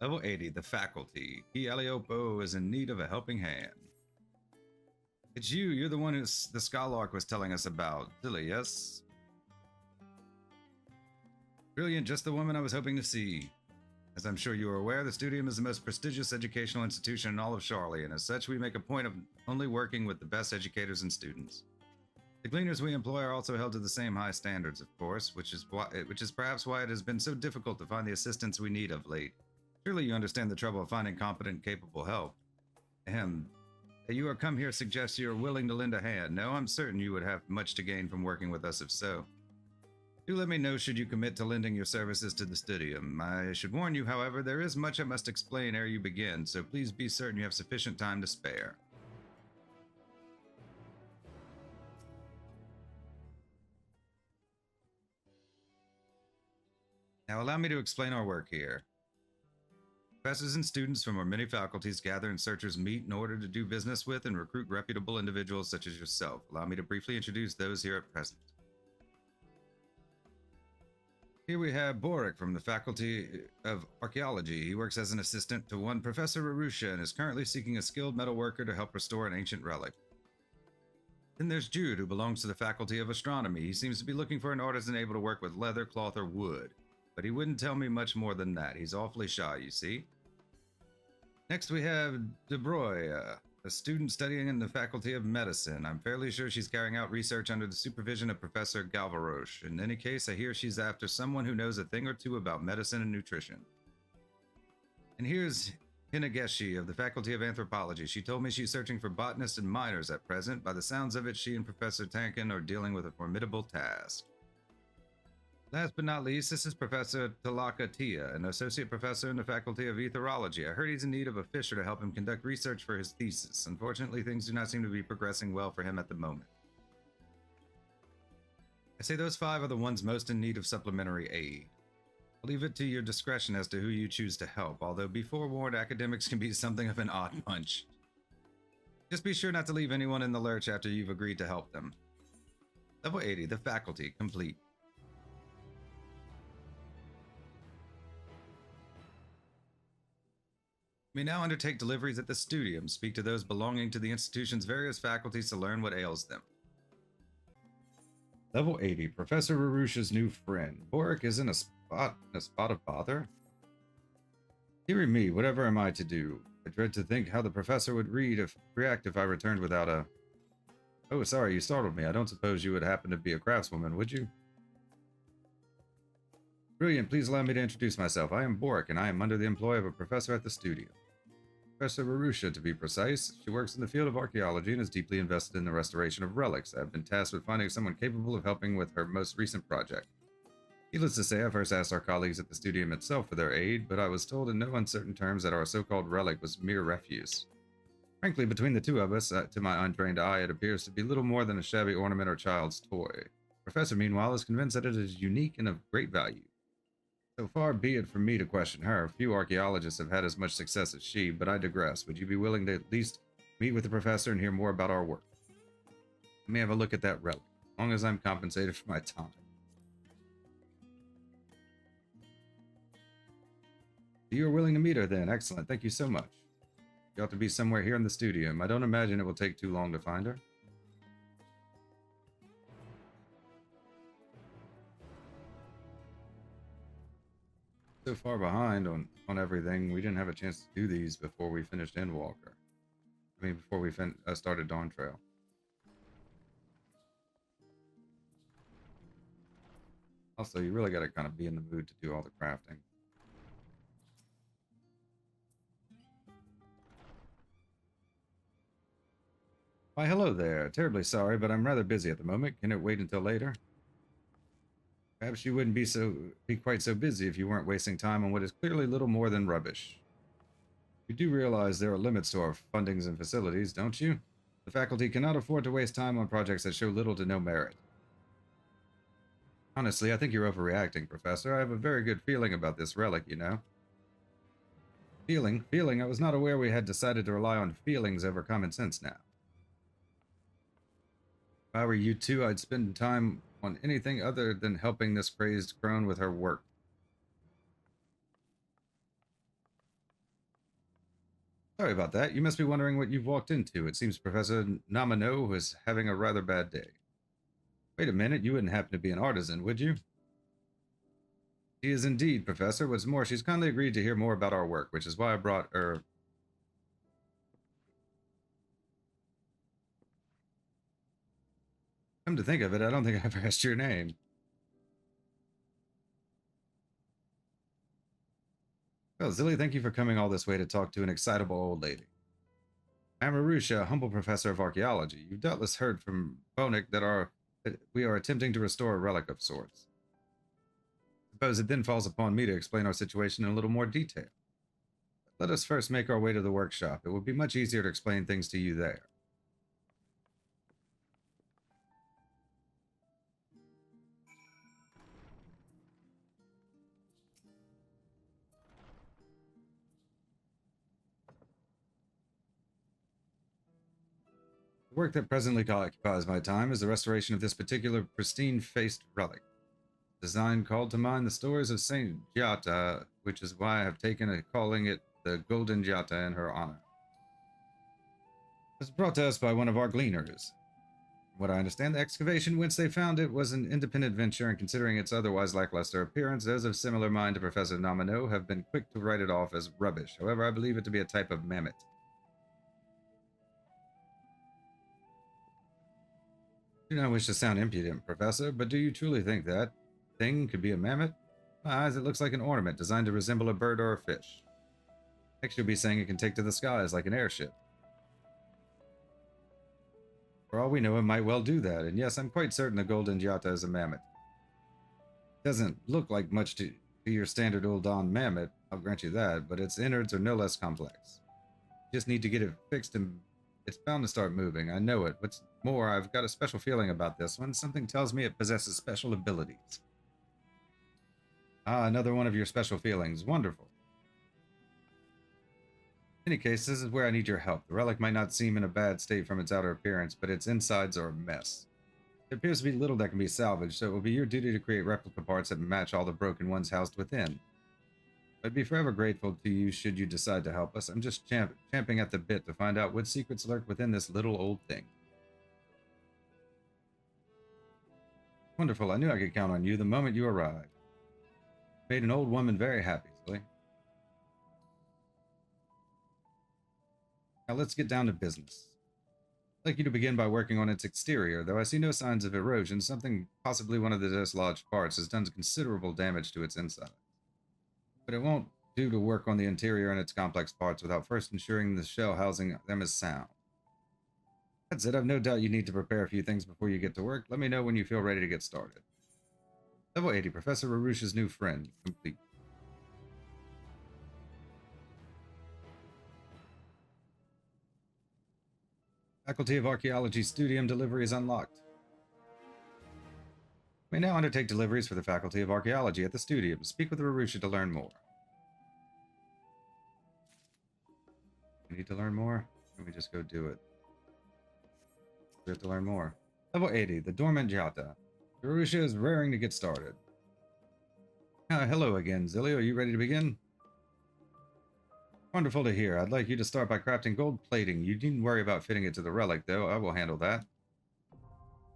Level 80, the faculty. Eliopo is in need of a helping hand. It's you. You're the one who the Skylark was telling us about. Silly, yes? Brilliant, just the woman I was hoping to see. As I'm sure you are aware, the Studium is the most prestigious educational institution in all of Charlie, and as such, we make a point of only working with the best educators and students. The gleaners we employ are also held to the same high standards, of course, which is perhaps why it has been so difficult to find the assistance we need of late. Surely you understand the trouble of finding competent, capable help. Ahem. You are come here suggests you are willing to lend a hand. No, I'm certain you would have much to gain from working with us if so. Do let me know should you commit to lending your services to the Studium. I should warn you, however, there is much I must explain ere you begin, so please be certain you have sufficient time to spare. Now allow me to explain our work here. Professors and students from our many faculties gather and searchers meet in order to do business with and recruit reputable individuals such as yourself. Allow me to briefly introduce those here at present. Here we have Boric from the Faculty of Archaeology. He works as an assistant to one Professor Arusha and is currently seeking a skilled metal worker to help restore an ancient relic. Then there's Jude, who belongs to the Faculty of Astronomy. He seems to be looking for an artisan able to work with leather, cloth, or wood. But he wouldn't tell me much more than that. He's awfully shy, you see. Next we have De Broy, a student studying in the Faculty of Medicine. I'm fairly sure she's carrying out research under the supervision of Professor Galvaroche. In any case, I hear she's after someone who knows a thing or two about medicine and nutrition. And here's Hinageshi of the Faculty of Anthropology. She told me she's searching for botanists and miners at present. By the sounds of it, she and Professor Tankin are dealing with a formidable task. Last but not least, this is Professor Talaka Tia, an associate professor in the Faculty of Etherology. I heard he's in need of a fisher to help him conduct research for his thesis. Unfortunately, things do not seem to be progressing well for him at the moment. I say those 5 are the ones most in need of supplementary aid. I'll leave it to your discretion as to who you choose to help, although be forewarned, academics can be something of an odd bunch. Just be sure not to leave anyone in the lurch after you've agreed to help them. Level 80, the faculty, complete. We now undertake deliveries at the Studium, speak to those belonging to the institution's various faculties to learn what ails them. Level 80, Professor Arusha's new friend. Boric is in a spot of bother? Dear me, whatever am I to do? I dread to think how the professor would react if I returned without a... Oh, sorry, you startled me. I don't suppose you would happen to be a craftswoman, would you? Brilliant, please allow me to introduce myself. I am Boric, and I am under the employ of a professor at the Studium. Professor Arusha, to be precise. She works in the field of archaeology and is deeply invested in the restoration of relics. I have been tasked with finding someone capable of helping with her most recent project. Needless to say, I first asked our colleagues at the Studium itself for their aid, but I was told in no uncertain terms that our so-called relic was mere refuse. Frankly, between the two of us, to my untrained eye, it appears to be little more than a shabby ornament or child's toy. The professor, meanwhile, is convinced that it is unique and of great value. So far be it from me to question her. Few archaeologists have had as much success as she, but I digress. Would you be willing to at least meet with the professor and hear more about our work? Let me have a look at that relic, as long as I'm compensated for my time. You are willing to meet her then. Excellent. Thank you so much. You ought to be somewhere here in the Studium. I don't imagine it will take too long to find her. So far behind on everything, we didn't have a chance to do these before we finished Endwalker. I mean, before we started Dawn Trail. Also, you really got to kind of be in the mood to do all the crafting. Why, hello there. Terribly sorry, but I'm rather busy at the moment. Can it wait until later? Perhaps you wouldn't be quite so busy if you weren't wasting time on what is clearly little more than rubbish. You do realize there are limits to our fundings and facilities, don't you? The faculty cannot afford to waste time on projects that show little to no merit. Honestly, I think you're overreacting, Professor. I have a very good feeling about this relic, you know. Feeling? I was not aware we had decided to rely on feelings over common sense now. If I were you two, I'd spend time on anything other than helping this crazed crone with her work. Sorry about that. You must be wondering what you've walked into. It seems Professor Namano is having a rather bad day. Wait a minute, you wouldn't happen to be an artisan, would you? She is indeed, Professor. What's more, she's kindly agreed to hear more about our work, which is why I brought her. Come to think of it, I don't think I ever asked your name. Well, Zilly, thank you for coming all this way to talk to an excitable old lady. I'm Arusha, humble professor of archaeology. You've doubtless heard from Bonik that we are attempting to restore a relic of sorts. Suppose it then falls upon me to explain our situation in a little more detail. Let us first make our way to the workshop. It would be much easier to explain things to you there. The work that presently occupies my time is the restoration of this particular pristine-faced relic. Design called to mind the stories of Saint Giata, which is why I have taken to calling it the Golden Giata in her honor. It was brought to us by one of our gleaners. From what I understand, the excavation whence they found it was an independent venture, and considering its otherwise lackluster appearance, those of similar mind to Professor Namino have been quick to write it off as rubbish. However, I believe it to be a type of mammoth. I do not wish to sound impudent, Professor, but do you truly think that thing could be a mammoth? My eyes, it looks like an ornament designed to resemble a bird or a fish. Next, you'll be saying it can take to the skies like an airship. For all we know, it might well do that, and yes, I'm quite certain the Golden Giata is a mammoth. It doesn't look like much to your standard old Don mammoth, I'll grant you that, but its innards are no less complex. You just need to get it fixed and it's bound to start moving. I know it. What's more, I've got a special feeling about this one. Something tells me it possesses special abilities. Ah, another one of your special feelings. Wonderful. In any case, this is where I need your help. The relic might not seem in a bad state from its outer appearance, but its insides are a mess. There appears to be little that can be salvaged, so it will be your duty to create replica parts that match all the broken ones housed within. I'd be forever grateful to you should you decide to help us. I'm just champing at the bit to find out what secrets lurk within this little old thing. Wonderful. I knew I could count on you the moment you arrived. Made an old woman very happy, Silly. Now let's get down to business. I'd like you to begin by working on its exterior, though I see no signs of erosion. Something, possibly one of the dislodged parts, has done considerable damage to its inside. But it won't do to work on the interior and its complex parts without first ensuring the shell housing them is sound. That's it. I've no doubt you need to prepare a few things before you get to work. Let me know when you feel ready to get started. Level 80, Professor Rarush's new friend, complete. Faculty of Archaeology Studium delivery is unlocked. We now undertake deliveries for the Faculty of Archaeology at the Studium. Speak with Rarusha to learn more. We need to learn more? Let me just go do it. We have to learn more. Level 80, the Dormant Giata. Rarusha is raring to get started. Hello again, Zilly. Are you ready to begin? Wonderful to hear. I'd like you to start by crafting gold plating. You needn't worry about fitting it to the relic, though. I will handle that.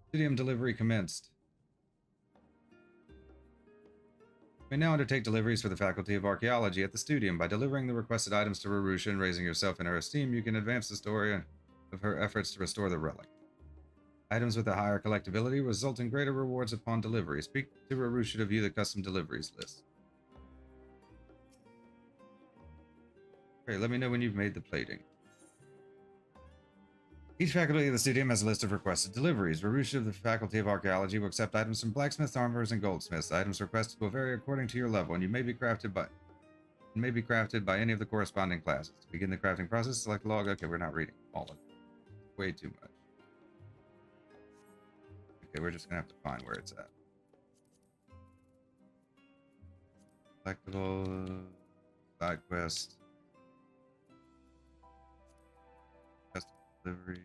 Studium delivery commenced. We now undertake deliveries for the Faculty of Archaeology at the Studium. By delivering the requested items to Rarusha and raising yourself in her esteem, you can advance the story of her efforts to restore the relic. Items with a higher collectability result in greater rewards upon delivery. Speak to Rarusha to view the custom deliveries list. Okay, let me know when you've made the plating. Each faculty of the Studium has a list of requested deliveries. Rarusha of the Faculty of Archaeology will accept items from blacksmiths, armorers, and goldsmiths. Items requested will vary according to your level, and may be crafted by any of the corresponding classes. To begin the crafting process, select log. Okay, we're not reading all of it. Way too much. Okay, we're just gonna have to find where it's at. Collectible, side quest, custom delivery.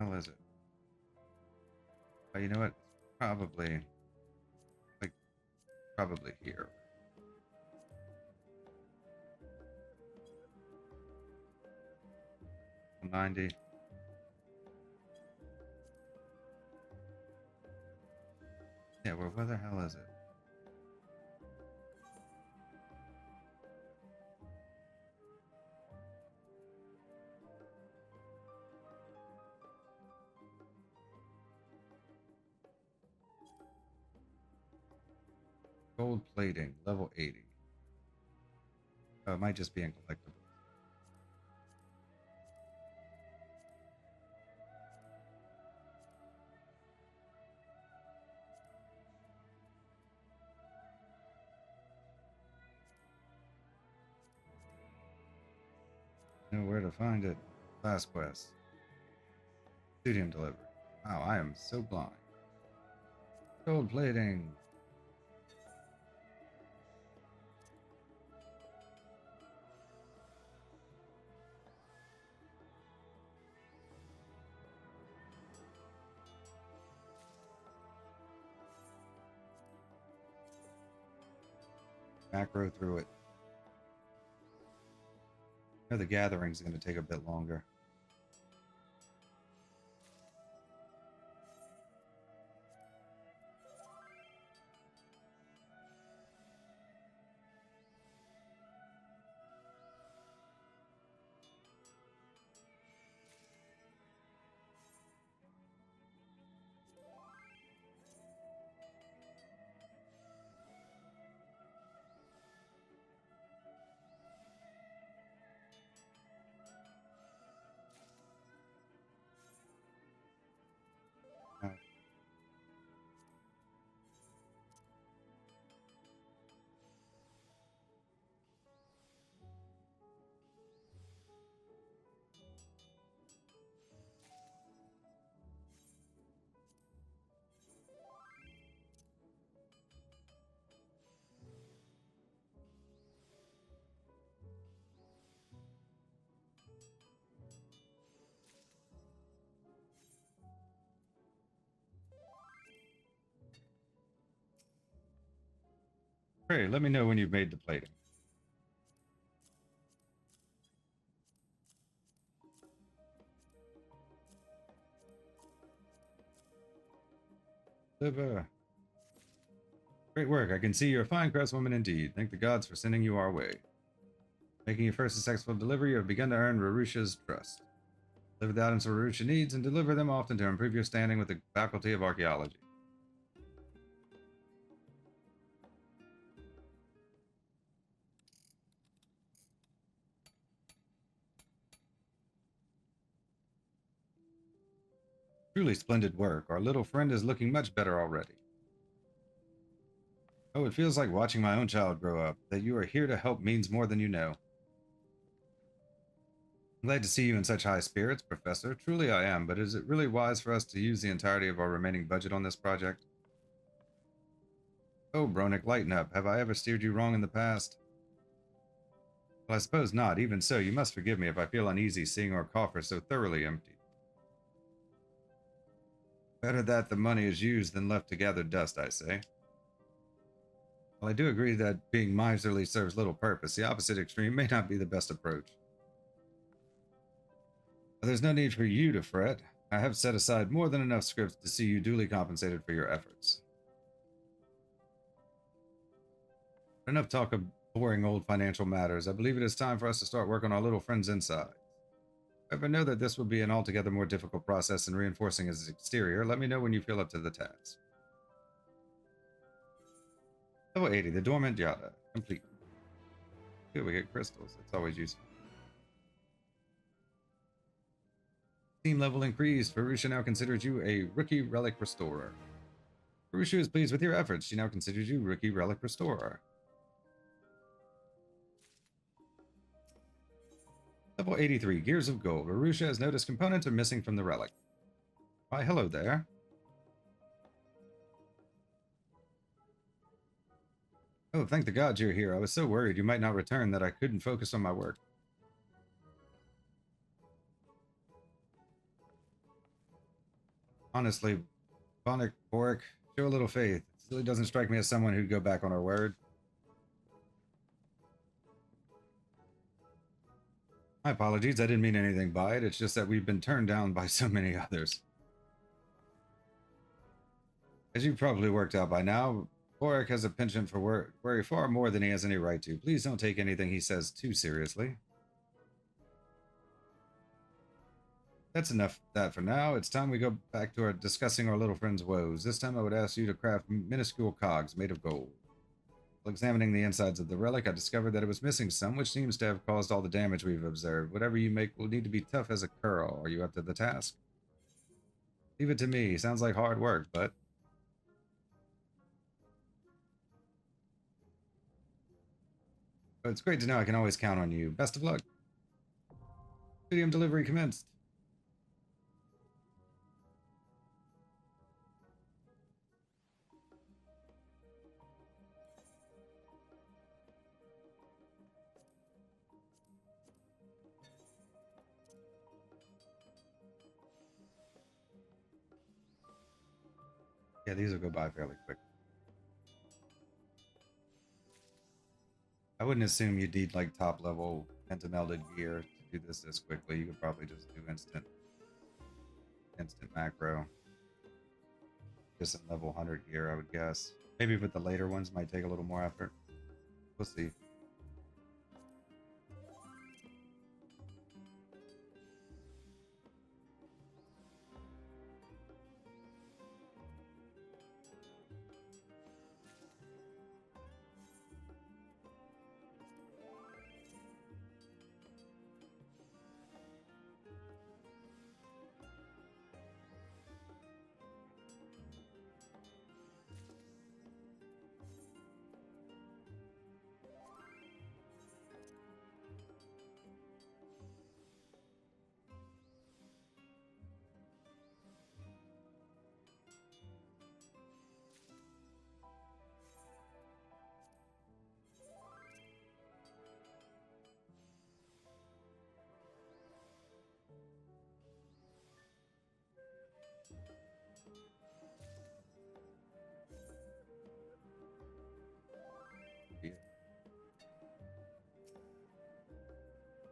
How is it? You know what? Probably here. 90. Yeah, well, where the hell is it? Gold plating, level 80. Oh, it might just be in collectibles. Know where to find it. Last quest. Studium delivery. Wow, I am so blind. Gold plating. Macro through it. I know the gathering's going to take a bit longer. Great, let me know when you've made the plating. Liver. Great work. I can see you're a fine craftswoman indeed. Thank the gods for sending you our way. Making your first successful delivery, you have begun to earn Rarusha's trust. Deliver the items Rarusha needs and deliver them often to improve your standing with the Faculty of Archaeology. Truly splendid work. Our little friend is looking much better already. Oh, it feels like watching my own child grow up. That you are here to help means more than you know. I'm glad to see you in such high spirits, Professor. Truly I am, but is it really wise for us to use the entirety of our remaining budget on this project? Oh, Bronick, lighten up. Have I ever steered you wrong in the past? Well, I suppose not. Even so, you must forgive me if I feel uneasy seeing our coffer so thoroughly empty. Better that the money is used than left to gather dust, I say. While I do agree that being miserly serves little purpose, the opposite extreme may not be the best approach. But there's no need for you to fret. I have set aside more than enough scripts to see you duly compensated for your efforts. Enough talk of boring old financial matters. I believe it is time for us to start work on our little friend's inside. If I know that this will be an altogether more difficult process than reinforcing his exterior, let me know when you feel up to the task. Level 80, the Dormant Yada. Complete. Good, we get crystals. That's always useful. Team level increased. Farusha now considers you a Rookie Relic Restorer. Farusha is pleased with your efforts. She now considers you Rookie Relic Restorer. Level 83, Gears of Gold. Arusha has noticed components are missing from the relic. Why, hello there. Oh, thank the gods you're here. I was so worried you might not return that I couldn't focus on my work. Honestly, Boric, show a little faith. It really doesn't strike me as someone who'd go back on her word. My apologies, I didn't mean anything by it. It's just that we've been turned down by so many others. As you've probably worked out by now, Boric has a penchant for worry far more than he has any right to. Please don't take anything he says too seriously. That's enough of that for now. It's time we go back to discussing our little friend's woes. This time I would ask you to craft minuscule cogs made of gold. While examining the insides of the relic, I discovered that it was missing some, which seems to have caused all the damage we've observed. Whatever you make will need to be tough as a curl. Are you up to the task? Leave it to me. Sounds like hard work, but... But it's great to know I can always count on you. Best of luck. Studium delivery commenced. Yeah, these will go by fairly quick. I wouldn't assume you'd need like top level pentamelded gear to do this quickly. You could probably just do instant macro. Just in level 100 gear, I would guess. Maybe with the later ones might take a little more effort. We'll see.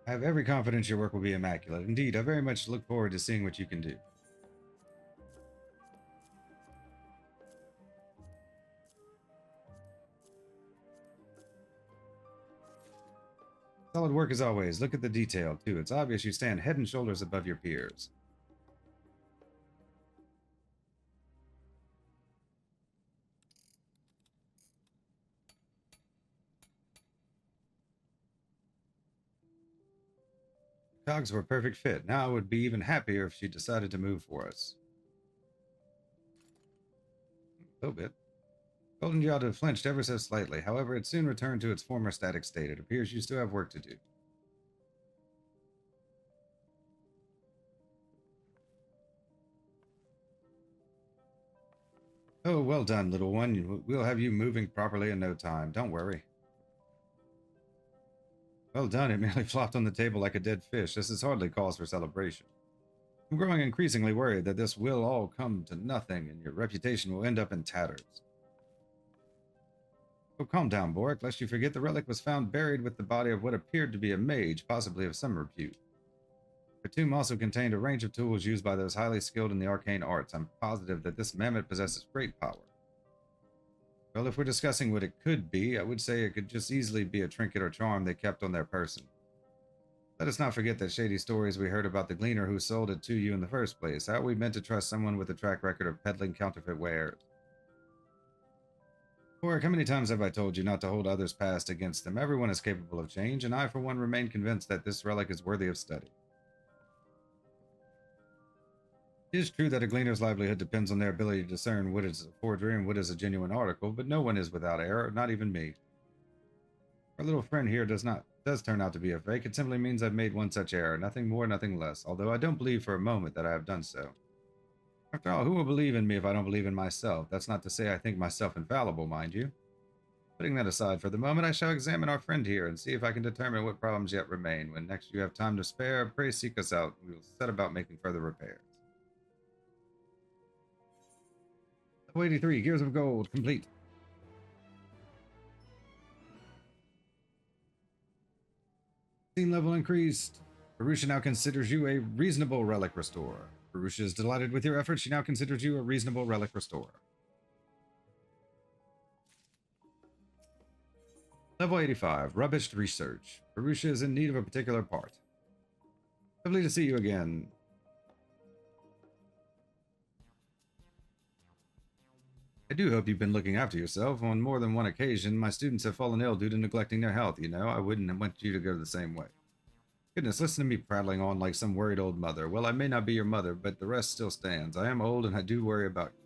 I have every confidence your work will be immaculate. Indeed, I very much look forward to seeing what you can do. Solid work as always. Look at the detail, too. It's obvious you stand head and shoulders above your peers. Cogs were a perfect fit. Now I would be even happier if she decided to move for us. A little bit. Golden Giada flinched ever so slightly. However, it soon returned to its former static state. It appears you still have work to do. Oh, well done, little one. We'll have you moving properly in no time. Don't worry. Well done. It merely flopped on the table like a dead fish. This is hardly cause for celebration. I'm growing increasingly worried that this will all come to nothing and your reputation will end up in tatters. Oh, calm down, Boric, lest you forget the relic was found buried with the body of what appeared to be a mage, possibly of some repute. The tomb also contained a range of tools used by those highly skilled in the arcane arts. I'm positive that this mammoth possesses great power. Well, if we're discussing what it could be, I would say it could just easily be a trinket or charm they kept on their person. Let us not forget the shady stories we heard about the gleaner who sold it to you in the first place. How are we meant to trust someone with a track record of peddling counterfeit wares? Boric, how many times have I told you not to hold others' past against them? Everyone is capable of change, and I, for one, remain convinced that this relic is worthy of study. It is true that a gleaner's livelihood depends on their ability to discern what is a forgery and what is a genuine article, but no one is without error, not even me. Our little friend here does turn out to be a fake. It simply means I've made one such error, nothing more, nothing less, although I don't believe for a moment that I have done so. After all, who will believe in me if I don't believe in myself? That's not to say I think myself infallible, mind you. Putting that aside for the moment, I shall examine our friend here and see if I can determine what problems yet remain. When next you have time to spare, pray seek us out. We will set about making further repairs. Level 83, Gears of Gold, complete. Scene level increased. Arusha now considers you a reasonable relic restorer. Arusha is delighted with your efforts. She now considers you a reasonable relic restorer. Level 85, Rubbished Research. Arusha is in need of a particular part. Lovely to see you again. I do hope you've been looking after yourself. On more than one occasion, my students have fallen ill due to neglecting their health, you know. I wouldn't want you to go the same way. Goodness, listen to me prattling on like some worried old mother. Well, I may not be your mother, but the rest still stands. I am old and I do worry about you.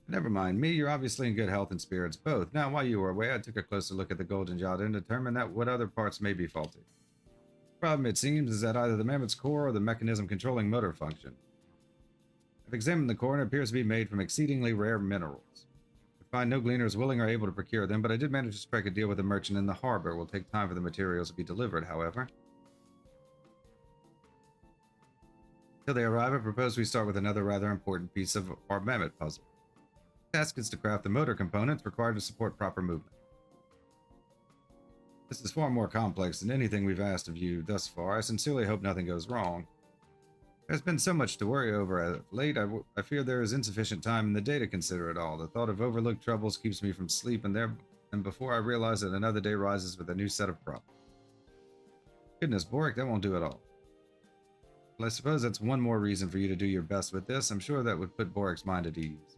Never mind me, you're obviously in good health and spirits, both. Now, while you were away, I took a closer look at the Golden Jot and determined that what other parts may be faulty. The problem, it seems, is that either the mammoth's core or the mechanism controlling motor function. I've examined the core and it appears to be made from exceedingly rare minerals. I find no gleaners willing or able to procure them, but I did manage to strike a deal with a merchant in the harbor. It will take time for the materials to be delivered, however. Until they arrive, I propose we start with another rather important piece of our mammoth puzzle. The task is to craft the motor components required to support proper movement. This is far more complex than anything we've asked of you thus far. I sincerely hope nothing goes wrong. There's been so much to worry over as of late, I fear there is insufficient time in the day to consider it all. The thought of overlooked troubles keeps me from sleep, and before I realize it, another day rises with a new set of problems. Goodness, Boric, that won't do at all. Well, I suppose that's one more reason for you to do your best with this. I'm sure that would put Boric's mind at ease.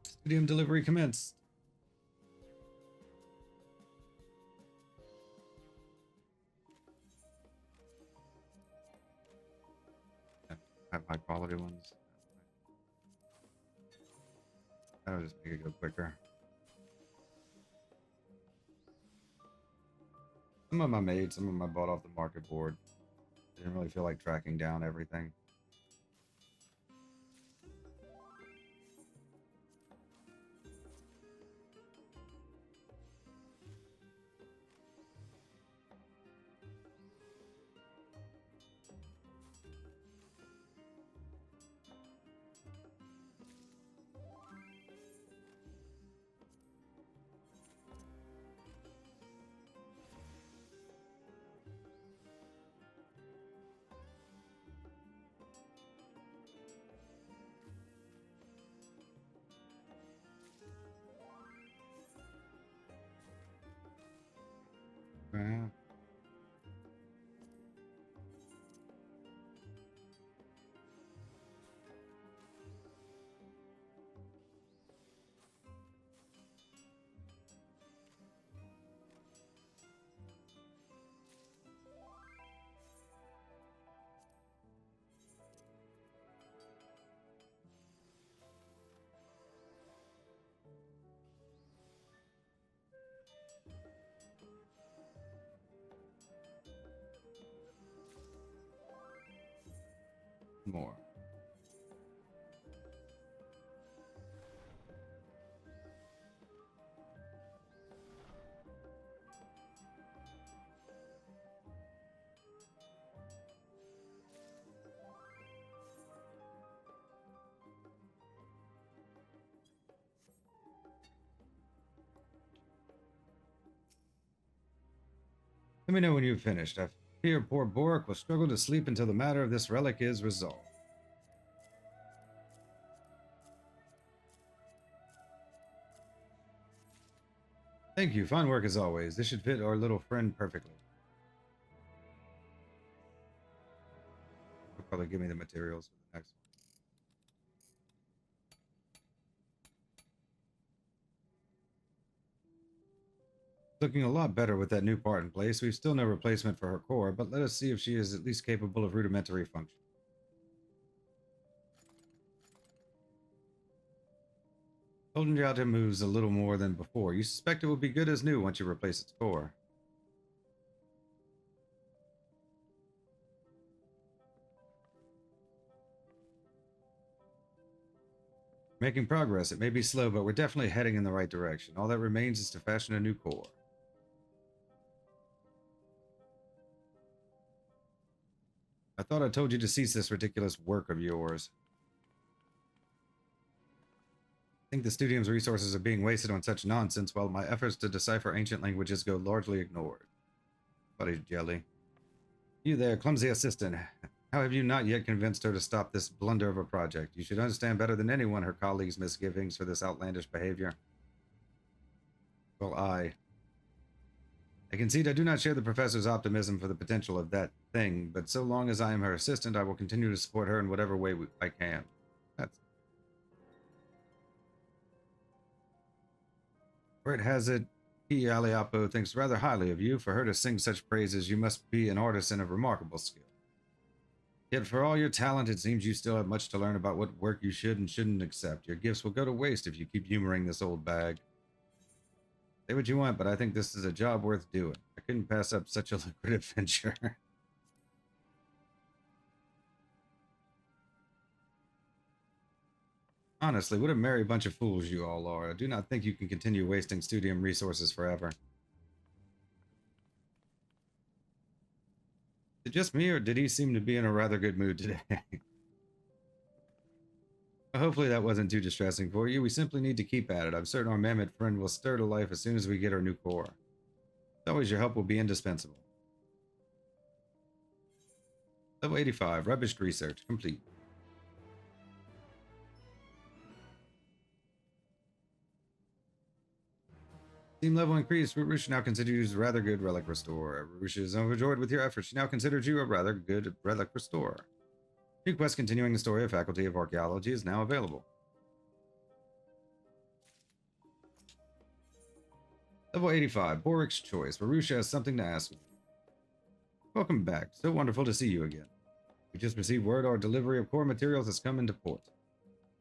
Studium delivery commenced. Have high quality ones. That'll just make it go quicker. Some of them I made, some of them I bought off the market board. Didn't really feel like tracking down everything. Yeah. More. Let me know when you've finished. I fear poor Boric will struggle to sleep until the matter of this relic is resolved. Thank you. Fine work as always. This should fit our little friend perfectly. He'll probably give me the materials for the next one. Looking a lot better with that new part in place. We've still no replacement for her core, but let us see if she is at least capable of rudimentary function. Golden Jota moves a little more than before. You suspect it will be good as new once you replace its core. Making progress. It may be slow, but we're definitely heading in the right direction. All that remains is to fashion a new core. I thought I told you to cease this ridiculous work of yours. I think the Studium's resources are being wasted on such nonsense while my efforts to decipher ancient languages go largely ignored. Buddy jelly. You there, clumsy assistant. How have you not yet convinced her to stop this blunder of a project? You should understand better than anyone her colleagues' misgivings for this outlandish behavior. Well, I concede I do not share the professor's optimism for the potential of that thing, but so long as I am her assistant, I will continue to support her in whatever way I can. That's... Where it has it, he, Aliapo, thinks rather highly of you. For her to sing such praises, you must be an artisan of remarkable skill. Yet for all your talent, it seems you still have much to learn about what work you should and shouldn't accept. Your gifts will go to waste if you keep humoring this old bag. Say what you want, but I think this is a job worth doing. I couldn't pass up such a lucrative venture. Honestly, what a merry bunch of fools you all are. I do not think you can continue wasting Studium resources forever. Is it just me, or did he seem to be in a rather good mood today? Hopefully that wasn't too distressing for you. We simply need to keep at it. I'm certain our mammoth friend will stir to life as soon as we get our new core. As always, your help will be indispensable. Level 85, Rubbished Research, complete. Team level increased. Rush now considers you a rather good relic restorer. Rush is overjoyed with your efforts. She now considers you a rather good relic restorer. New quest continuing the story of Faculty of Archaeology is now available. Level 85, Borik's Choice. Varusha has something to ask you. Welcome back. So wonderful to see you again. We just received word our delivery of core materials has come into port.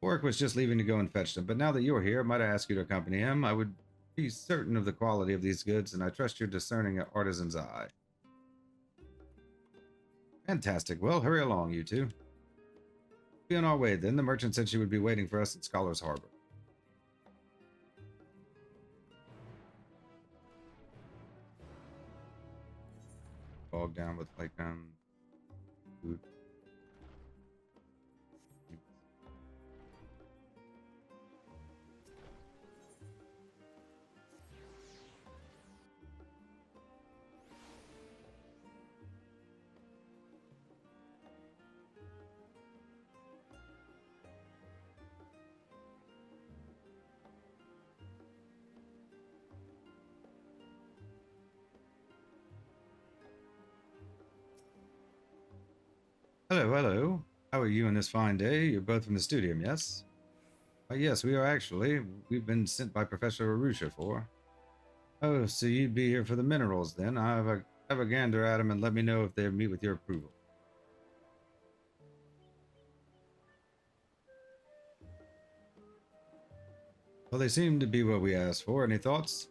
Borik was just leaving to go and fetch them, but now that you're here, might I ask you to accompany him? I would be certain of the quality of these goods, and I trust your discerning artisan's eye. Fantastic. Well, hurry along, you two. Be on our way, then. The merchant said she would be waiting for us at Scholar's Harbor. Bogged down with, like, food. Hello, hello. How are you on this fine day? You're both from the Studium, yes? Yes, we are actually. We've been sent by Professor Arusha for. Oh, so you'd be here for the minerals then? Have a gander at them and let me know if they meet with your approval. Well, they seem to be what we asked for. Any thoughts?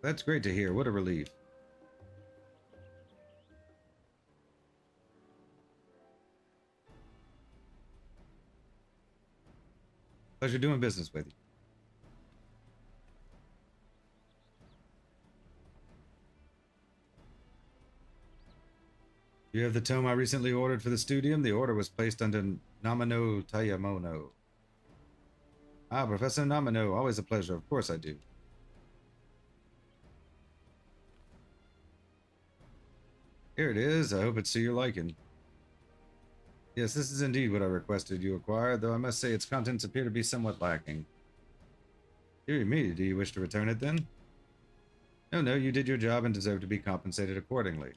That's great to hear. What a relief. Pleasure doing business with you. You have the tome I recently ordered for the Studium. The order was placed under Namino Tayamono. Ah, Professor Namino, always a pleasure. Of course I do. Here it is. I hope it's to your liking. Yes, this is indeed what I requested you acquire, though I must say its contents appear to be somewhat lacking. Dear me, do you wish to return it then? No, you did your job and deserve to be compensated accordingly.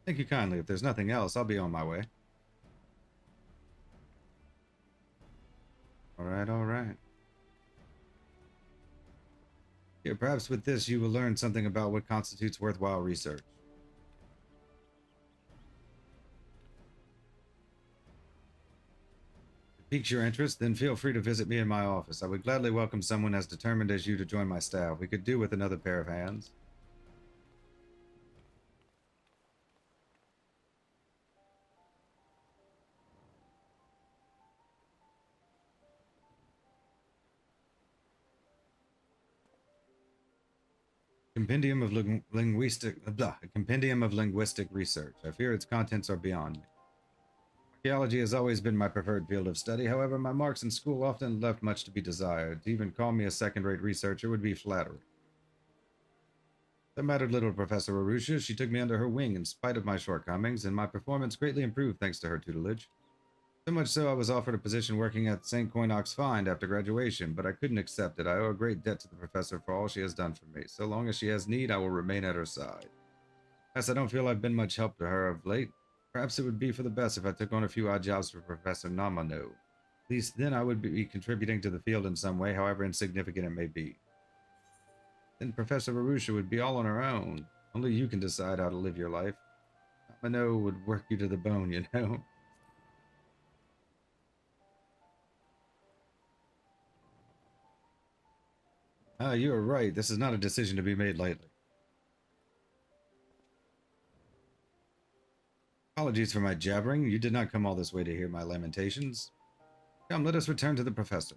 Thank you kindly. If there's nothing else, I'll be on my way. All right. Here, perhaps with this you will learn something about what constitutes worthwhile research. If it piques your interest, then feel free to visit me in my office. I would gladly welcome someone as determined as you to join my staff. We could do with another pair of hands. Compendium of linguistic research. I fear its contents are beyond me. Archaeology has always been my preferred field of study. However, my marks in school often left much to be desired. To even call me a second-rate researcher would be flattering. That mattered little to Professor Arusha. She took me under her wing in spite of my shortcomings, and my performance greatly improved thanks to her tutelage. So much so I was offered a position working at St. Coinox Find after graduation, but I couldn't accept it. I owe a great debt to the professor for all she has done for me. So long as she has need, I will remain at her side. As I don't feel I've been much help to her of late, perhaps it would be for the best if I took on a few odd jobs for Professor Namano. At least then I would be contributing to the field in some way, however insignificant it may be. Then Professor Arusha would be all on her own. Only you can decide how to live your life. Namano would work you to the bone, you know. You are right. This is not a decision to be made lightly. Apologies for my jabbering. You did not come all this way to hear my lamentations. Come, let us return to the professor.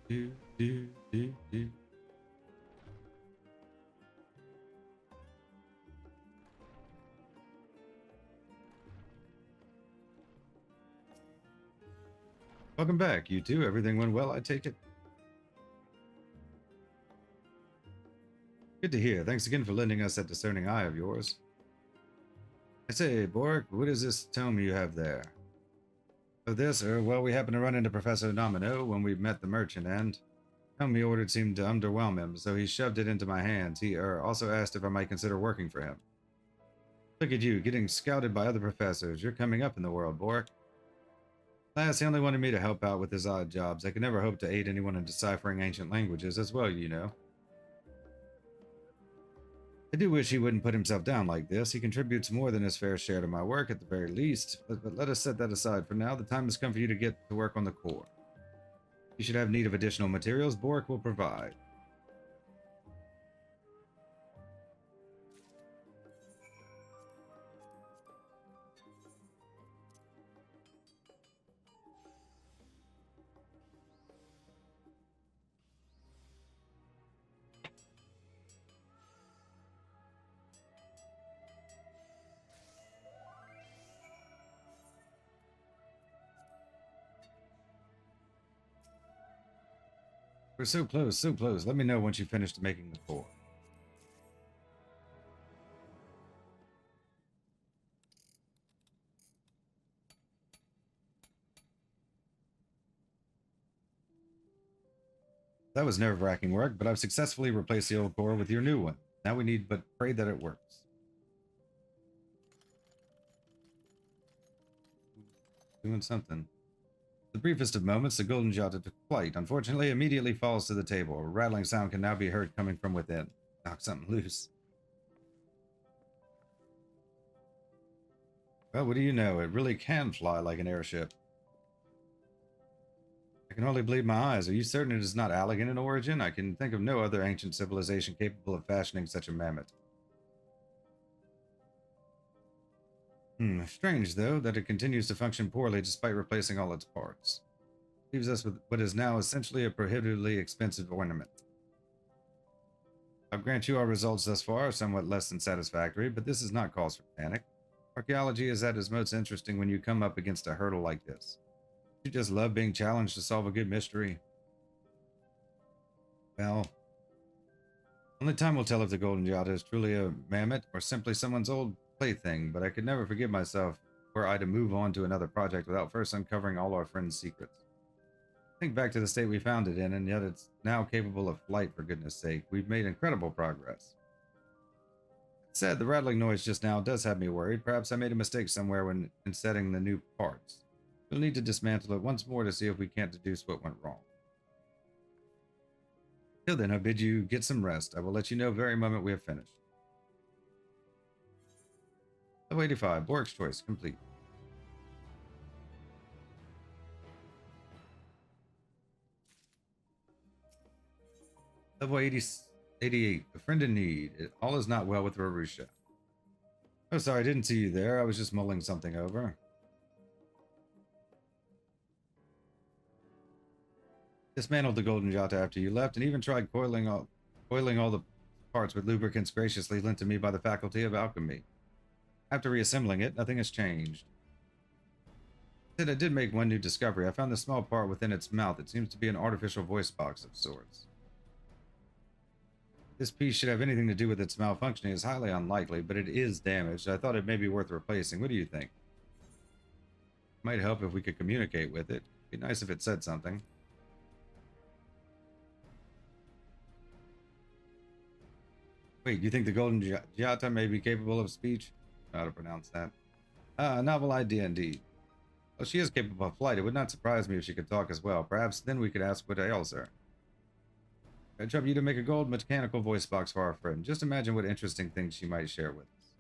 Do, do, do, do. Welcome back, you two. Everything went well, I take it? Good to hear. Thanks again for lending us that discerning eye of yours. I say, Bork, what is this tome you have there? Oh, this, well, we happened to run into Professor Nomino when we met the merchant, and the tome he ordered seemed to underwhelm him, so he shoved it into my hands. He also asked if I might consider working for him. Look at you, getting scouted by other professors. You're coming up in the world, Bork. Last, he only wanted me to help out with his odd jobs. I could never hope to aid anyone in deciphering ancient languages as well, you know. I do wish he wouldn't put himself down like this. He contributes more than his fair share to my work, at the very least. But let us set that aside for now. The time has come for you to get to work on the core. If you should have need of additional materials, Bork will provide. We're so close, so close. Let me know once you've finished making the core. That was nerve-wracking work, but I've successfully replaced the old core with your new one. Now we need but pray that it works. Doing something. The briefest of moments, the golden jota took flight. Unfortunately, immediately falls to the table. A rattling sound can now be heard coming from within. Knock something loose. Well, what do you know? It really can fly like an airship. I can hardly believe my eyes. Are you certain it is not elegant in origin? I can think of no other ancient civilization capable of fashioning such a mammoth. Strange, though, that it continues to function poorly despite replacing all its parts. Leaves us with what is now essentially a prohibitively expensive ornament. I'll grant you our results thus far are somewhat less than satisfactory, but this is not cause for panic. Archaeology is at its most interesting when you come up against a hurdle like this. You just love being challenged to solve a good mystery. Well, only time will tell if the Golden Jota is truly a mammoth or simply someone's old plaything, but I could never forgive myself were I to move on to another project without first uncovering all our friends' secrets. Think back to the state we found it in, and yet it's now capable of flight, for goodness sake. We've made incredible progress. Said the rattling noise just now does have me worried. Perhaps I made a mistake somewhere when in setting the new parts. We'll need to dismantle it once more to see if we can't deduce what went wrong. Till then, I bid you get some rest. I will let you know very moment we have finished. Level 85, Bork's choice complete. Level 88, a friend in need. All is not well with Rarusha. Oh, sorry, I didn't see you there. I was just mulling something over. Dismantled the Golden Jata after you left, and even tried coiling all the parts with lubricants graciously lent to me by the Faculty of Alchemy. After reassembling it, nothing has changed. Said I did make one new discovery. I found the small part within its mouth. It seems to be an artificial voice box of sorts. This piece should have anything to do with its malfunctioning is highly unlikely, but it is damaged. I thought it may be worth replacing. What do you think? Might help if we could communicate with it. Be nice if it said something. Wait, you think the Golden Giata may be capable of speech? I don't know how to pronounce that. A novel idea indeed. Well, she is capable of flight. It would not surprise me if she could talk as well. Perhaps then we could ask what ails her. I trouble you to make a gold mechanical voice box for our friend. Just imagine what interesting things she might share with us.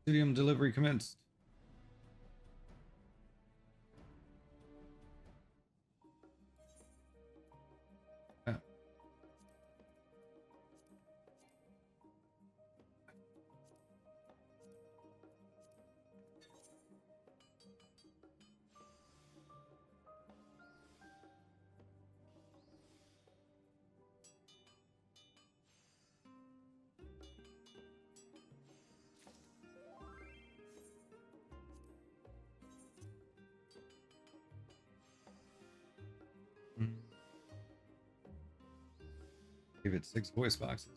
Studium delivery commenced. Give it 6 voice boxes.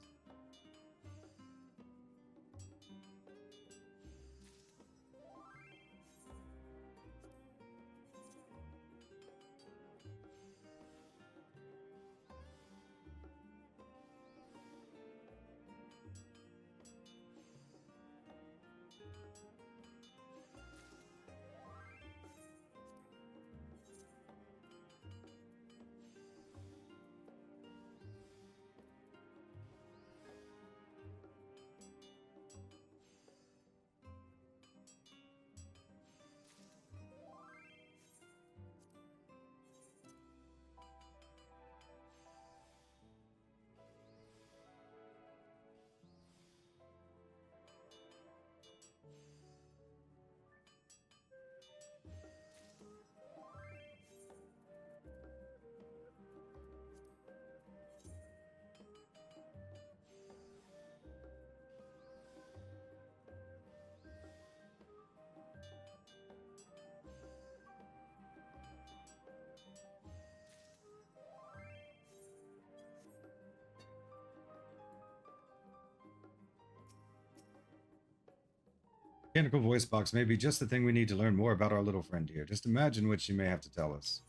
Mechanical voice box may be just the thing we need to learn more about our little friend here. Just imagine what she may have to tell us.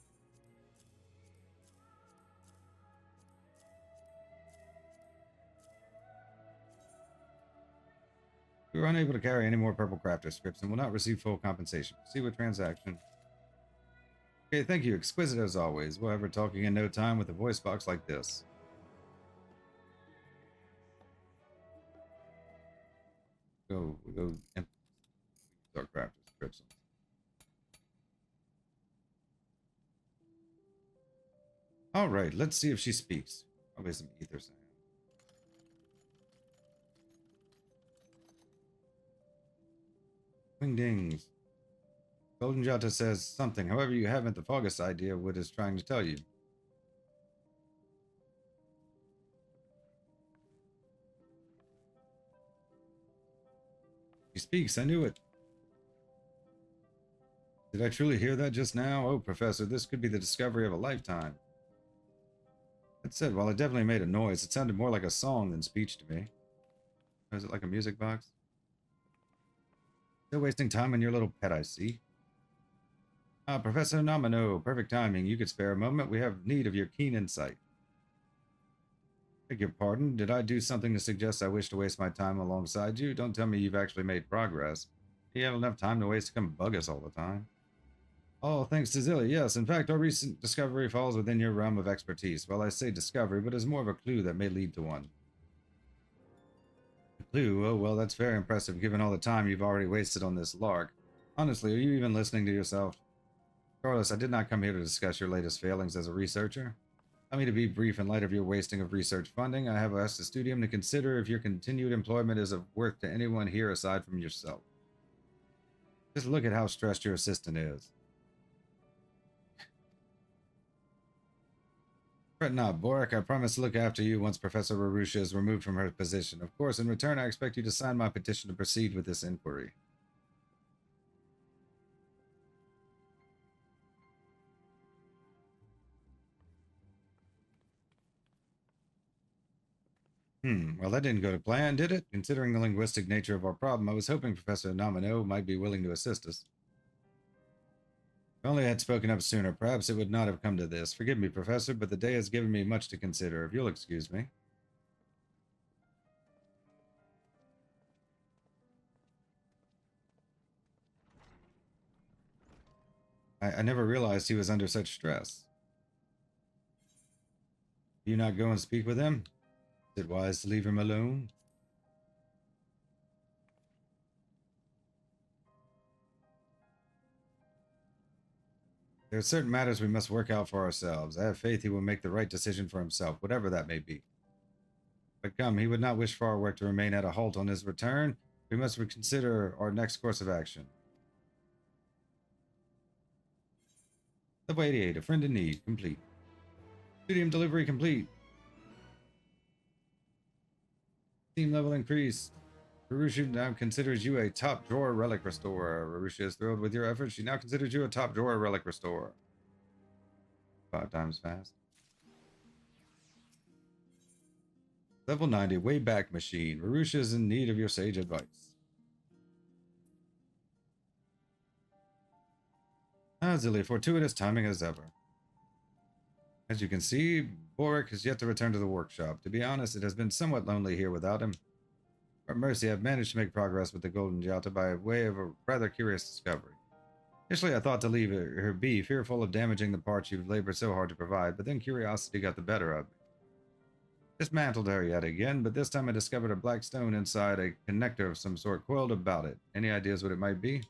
We were unable to carry any more purple crafter scripts and will not receive full compensation. Proceed with transaction. Okay, thank you. Exquisite as always. We'll have her talking in no time with a voice box like this. We'll go and our crafter scripts. All right, let's see if she speaks. Probably some ether sound. Wing dings. Golden Jata says something. However, you haven't the foggiest idea what it's trying to tell you. She speaks. I knew it. Did I truly hear that just now? Oh, Professor, this could be the discovery of a lifetime. That said, while it definitely made a noise, it sounded more like a song than speech to me. Is it like a music box? Still wasting time on your little pet, I see. Ah, Professor Namino, perfect timing. You could spare a moment. We have need of your keen insight. Beg your pardon, did I do something to suggest I wish to waste my time alongside you? Don't tell me you've actually made progress. You have enough time to waste to come bug us all the time. Oh, thanks to Zilly, yes. In fact, our recent discovery falls within your realm of expertise. Well, I say discovery, but is more of a clue that may lead to one. A clue? Oh, well, that's very impressive given all the time you've already wasted on this lark. Honestly, are you even listening to yourself? Carlos, I did not come here to discuss your latest failings as a researcher. Allow me to be brief. In light of your wasting of research funding, I have asked the Studium to consider if your continued employment is of worth to anyone here aside from yourself. Just look at how stressed your assistant is. Fret not, Boric. I promise to look after you once Professor Rarusha is removed from her position. Of course, in return, I expect you to sign my petition to proceed with this inquiry. Well, that didn't go to plan, did it? Considering the linguistic nature of our problem, I was hoping Professor Nomino might be willing to assist us. If only I had spoken up sooner, perhaps it would not have come to this. Forgive me, Professor, but the day has given me much to consider, if you'll excuse me. I never realized he was under such stress. Do you not go and speak with him? Is it wise to leave him alone? There are certain matters we must work out for ourselves. I have faith he will make the right decision for himself, whatever that may be. But come, he would not wish for our work to remain at a halt on his return. We must reconsider our next course of action. Level 88, a friend in need, complete. Studium delivery complete. Team level increase. Rarusha now considers you a top drawer relic restorer. Rarusha is thrilled with your efforts. She now considers you a top drawer relic restorer. 5 times fast. Level 90, Wayback Machine. Rarusha is in need of your sage advice. Zilly, fortuitous timing as ever. As you can see, Boric has yet to return to the workshop. To be honest, it has been somewhat lonely here without him. At Mercy, I've managed to make progress with the Golden Gialta by way of a rather curious discovery. Initially, I thought to leave her be, fearful of damaging the parts you've labored so hard to provide, but then curiosity got the better of me. Dismantled her yet again, but this time I discovered a black stone inside a connector of some sort coiled about it. Any ideas what it might be?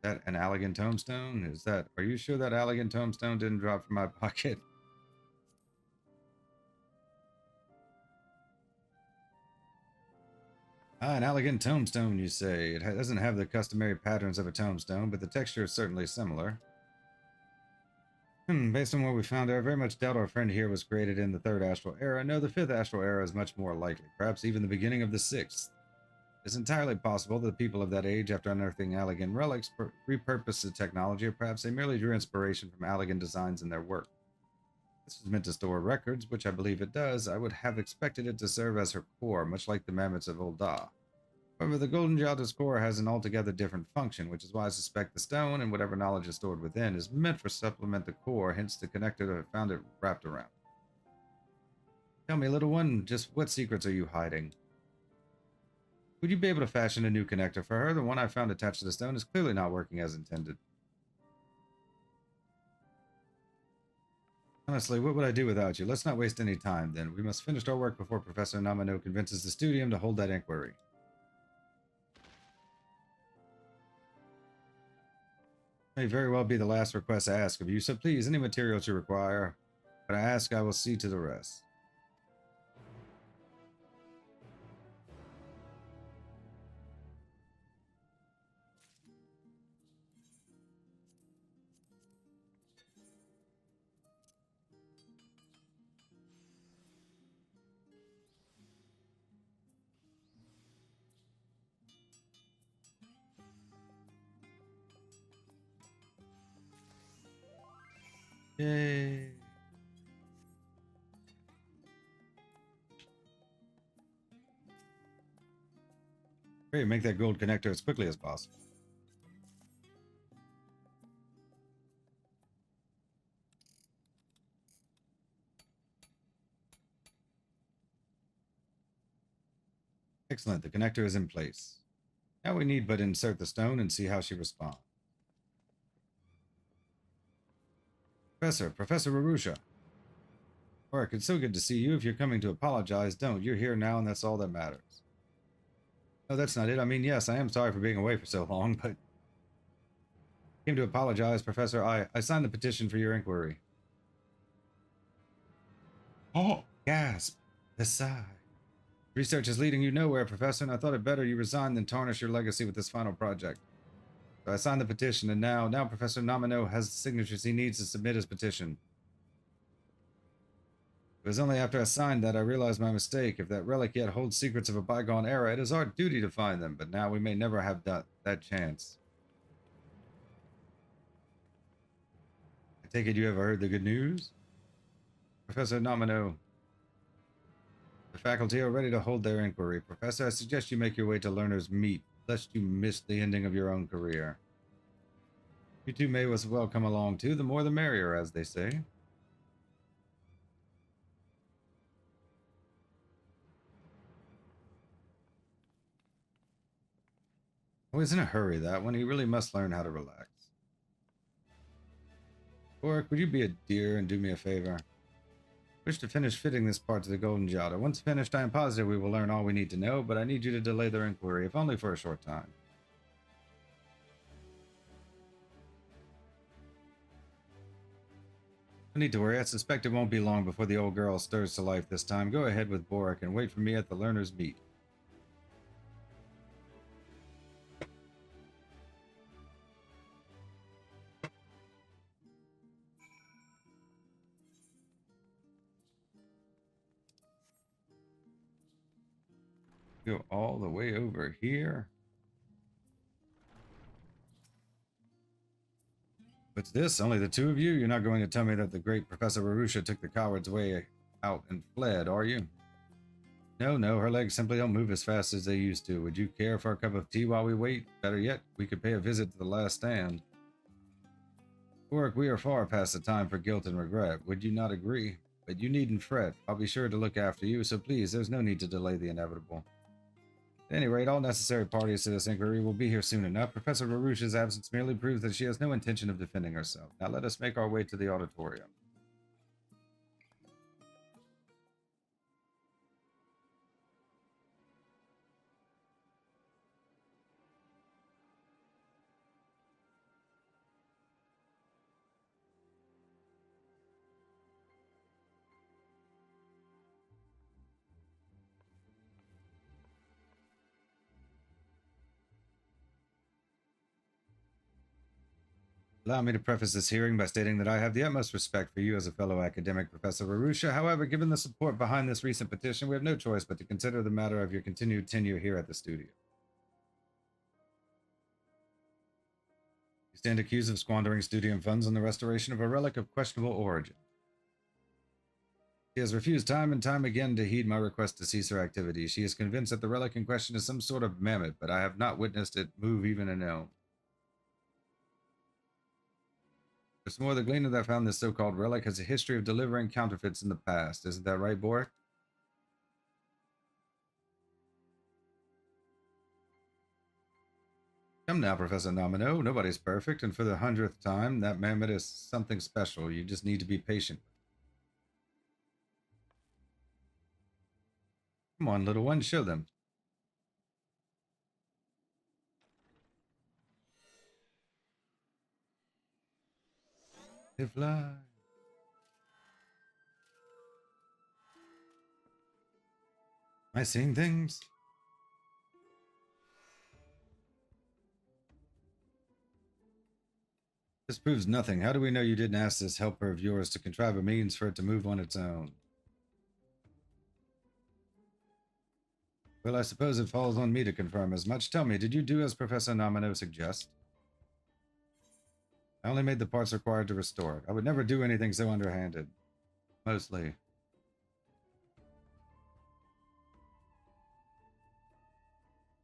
That an Allegan tombstone? Are you sure that Allegan tombstone didn't drop from my pocket? An Allegan tombstone, you say. It doesn't have the customary patterns of a tombstone, but the texture is certainly similar. Based on what we found, I very much doubt our friend here was created in the 3rd astral era. No, the 5th astral era is much more likely, perhaps even the beginning of the 6th. It's entirely possible that the people of that age, after unearthing Allegan relics, repurposed the technology, or perhaps they merely drew inspiration from Allegan designs in their work. This was meant to store records, which I believe it does. I would have expected it to serve as her core, much like the mammoths of Ul'dah. However, the Golden Gialta's core has an altogether different function, which is why I suspect the stone and whatever knowledge is stored within is meant for supplement the core, hence the connector that found it wrapped around. Tell me, little one, just what secrets are you hiding? Would you be able to fashion a new connector for her? The one I found attached to the stone is clearly not working as intended. Honestly, what would I do without you? Let's not waste any time, then. We must finish our work before Professor Namino convinces the Studium to hold that inquiry. May very well be the last request I ask of you, so please, any materials you require, but I ask I will see to the rest. Yay. Great, make that gold connector as quickly as possible. Excellent, the connector is in place. Now we need but insert the stone and see how she responds. Professor Arusha. Work, it's so good to see you. If you're coming to apologize, don't. You're here now, and that's all that matters. No, that's not it. I mean, yes, I am sorry for being away for so long, but... I came to apologize, Professor. I signed the petition for your inquiry. Oh! Gasp. The sigh. Research is leading you nowhere, Professor, and I thought it better you resign than tarnish your legacy with this final project. So I signed the petition, and now Professor Nomino has the signatures he needs to submit his petition. It was only after I signed that I realized my mistake. If that relic yet holds secrets of a bygone era, it is our duty to find them, but now we may never have that chance. I take it you ever heard the good news? Professor Nomino, the faculty are ready to hold their inquiry. Professor, I suggest you make your way to Learner's Meet, lest you miss the ending of your own career. You two may as well come along too, the more the merrier, as they say. Oh, he's in a hurry, that one. He really must learn how to relax. Boric, would you be a dear and do me a favor? I wish to finish fitting this part to the Golden Giada. Once finished, I am positive we will learn all we need to know, but I need you to delay their inquiry, if only for a short time. No need to worry. I suspect it won't be long before the old girl stirs to life this time. Go ahead with Boric and wait for me at the Learner's Meet. Go all the way over here. What's this? Only the two of you? You're not going to tell me that the great Professor Arusha took the coward's way out and fled, are you? No, her legs simply don't move as fast as they used to. Would you care for a cup of tea while we wait? Better yet, we could pay a visit to the last stand. Boric, we are far past the time for guilt and regret. Would you not agree? But you needn't fret. I'll be sure to look after you, so please, there's no need to delay the inevitable. At any rate, all necessary parties to this inquiry will be here soon enough. Professor Arusha's absence merely proves that she has no intention of defending herself. Now let us make our way to the auditorium. Allow me to preface this hearing by stating that I have the utmost respect for you as a fellow academic, Professor Arusha. However, given the support behind this recent petition, we have no choice but to consider the matter of your continued tenure here at the studio. You stand accused of squandering Studium funds on the restoration of a relic of questionable origin. She has refused time and time again to heed my request to cease her activities. She is convinced that the relic in question is some sort of mammoth, but I have not witnessed it move even an ounce. There's more the gleaner that found this so-called relic has a history of delivering counterfeits in the past. Isn't that right, Boric? Come now, Professor Nomino. Nobody's perfect, and for the 100th time, that mammoth is something special. You just need to be patient. Come on, little one, show them. They fly. Am I seeing things? This proves nothing. How do we know you didn't ask this helper of yours to contrive a means for it to move on its own? Well, I suppose it falls on me to confirm as much. Tell me, did you do as Professor Nomino suggests? I only made the parts required to restore it. I would never do anything so underhanded. Mostly.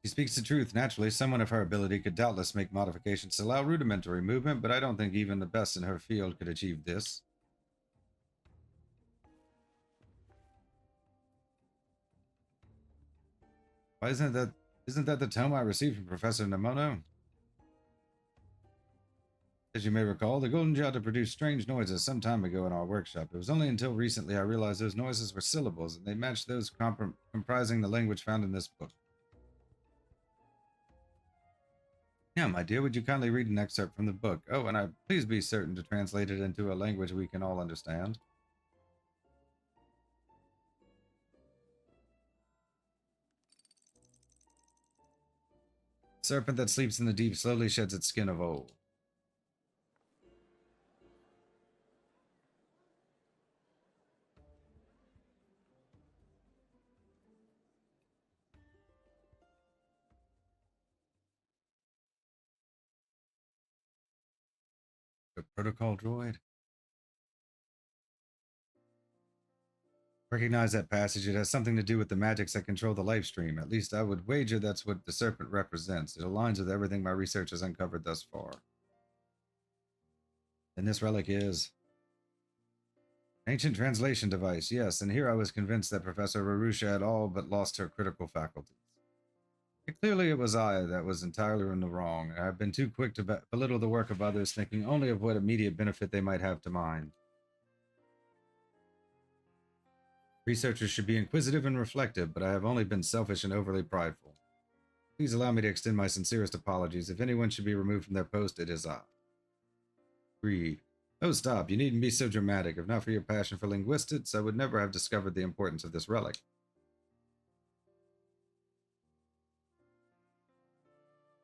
She speaks the truth. Naturally, someone of her ability could doubtless make modifications to allow rudimentary movement, but I don't think even the best in her field could achieve this. Why isn't that the tome I received from Professor Nemono? As you may recall, the golden jar produced strange noises some time ago in our workshop. It was only until recently I realized those noises were syllables, and they matched those comprising the language found in this book. Now, my dear, would you kindly read an excerpt from the book? Oh, and please be certain to translate it into a language we can all understand. Serpent that sleeps in the deep slowly sheds its skin of old. The protocol droid? Recognize that passage. It has something to do with the magics that control the life stream. At least I would wager that's what the serpent represents. It aligns with everything my research has uncovered thus far. And this relic is... Ancient translation device, yes, and here I was convinced that Professor Rarusha had all but lost her critical faculties. Clearly it was I that was entirely in the wrong. I have been too quick to belittle the work of others, thinking only of what immediate benefit they might have to mine. Researchers should be inquisitive and reflective, but I have only been selfish and overly prideful. Please allow me to extend my sincerest apologies. If anyone should be removed from their post, it is I. Agreed. Oh, stop. You needn't be so dramatic. If not for your passion for linguistics, I would never have discovered the importance of this relic.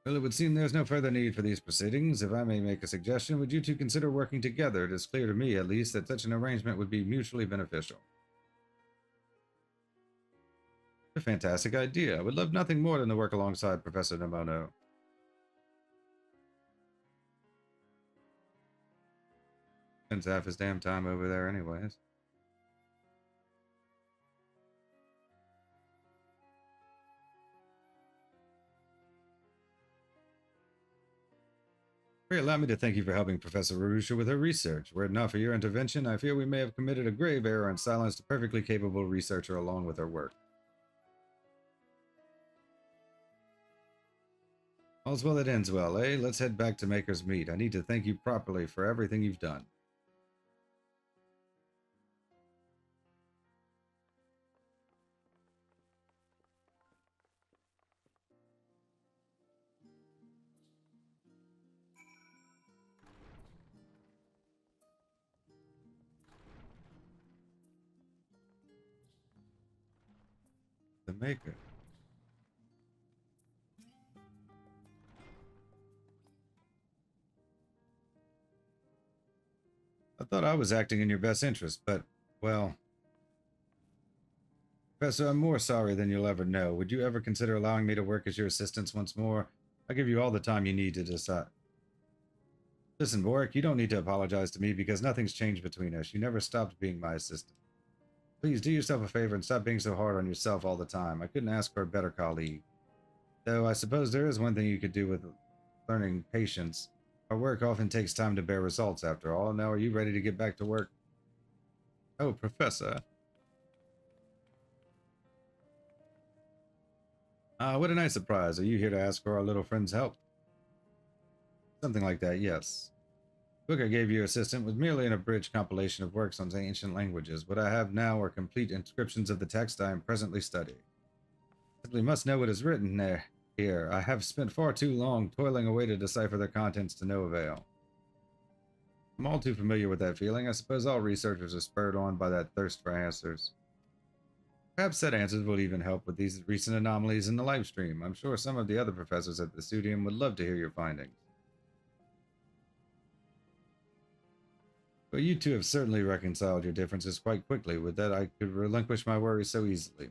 Well, it would seem there's no further need for these proceedings. If I may make a suggestion, would you two consider working together? It is clear to me, at least, that such an arrangement would be mutually beneficial. A fantastic idea. I would love nothing more than to work alongside Professor Nemono. Spends half his damn time over there anyways. Pray allow me to thank you for helping Professor Rarusha with her research. Were it not for your intervention, I fear we may have committed a grave error and silenced a perfectly capable researcher along with her work. All's well that ends well, eh? Let's head back to Maker's Meat. I need to thank you properly for everything you've done. The Maker. I thought I was acting in your best interest, but, well... Professor, I'm more sorry than you'll ever know. Would you ever consider allowing me to work as your assistant once more? I'll give you all the time you need to decide. Listen, Boric, you don't need to apologize to me because nothing's changed between us. You never stopped being my assistant. Please do yourself a favor and stop being so hard on yourself all the time. I couldn't ask for a better colleague. Though I suppose there is one thing you could do with learning patience. Our work often takes time to bear results, after all. Now, are you ready to get back to work? Oh, Professor. What a nice surprise. Are you here to ask for our little friend's help? Something like that, yes. The book I gave your assistant was merely an abridged compilation of works on ancient languages. What I have now are complete inscriptions of the text I am presently studying. I simply must know what is written there. Here, I have spent far too long toiling away to decipher their contents to no avail. I'm all too familiar with that feeling. I suppose all researchers are spurred on by that thirst for answers. Perhaps said answers will even help with these recent anomalies in the live stream. I'm sure some of the other professors at the Studium would love to hear your findings. But you two have certainly reconciled your differences quite quickly. With that, I could relinquish my worries so easily.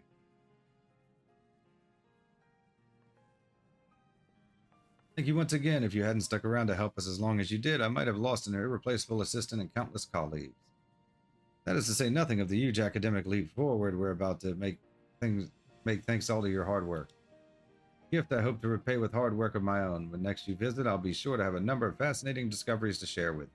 Thank you once again. If you hadn't stuck around to help us as long as you did, I might have lost an irreplaceable assistant and countless colleagues. That is to say nothing of the huge academic leap forward we're about to make thanks all to your hard work. A gift I hope to repay with hard work of my own. When next you visit, I'll be sure to have a number of fascinating discoveries to share with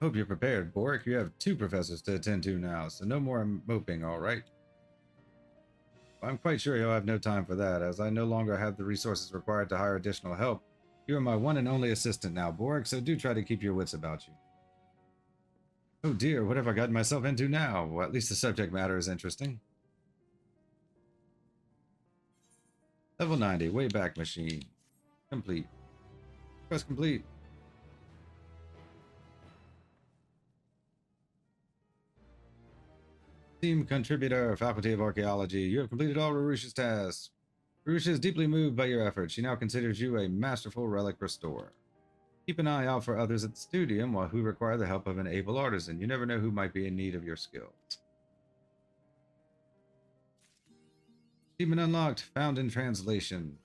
you. Hope you're prepared, Boric. You have 2 professors to attend to now, so no more moping, all right? I'm quite sure you'll have no time for that, as I no longer have the resources required to hire additional help. You are my one and only assistant now, Boric, so do try to keep your wits about you. Oh dear, what have I gotten myself into now? Well, at least the subject matter is interesting. Level 90, Wayback Machine. Complete. Quest complete. Team contributor, Faculty of Archaeology. You have completed all Rarush's tasks. Rarusha is deeply moved by your efforts. She now considers you a masterful relic restorer. Keep an eye out for others at the Studium who require the help of an able artisan. You never know who might be in need of your skills. Achievement unlocked. Found in translation.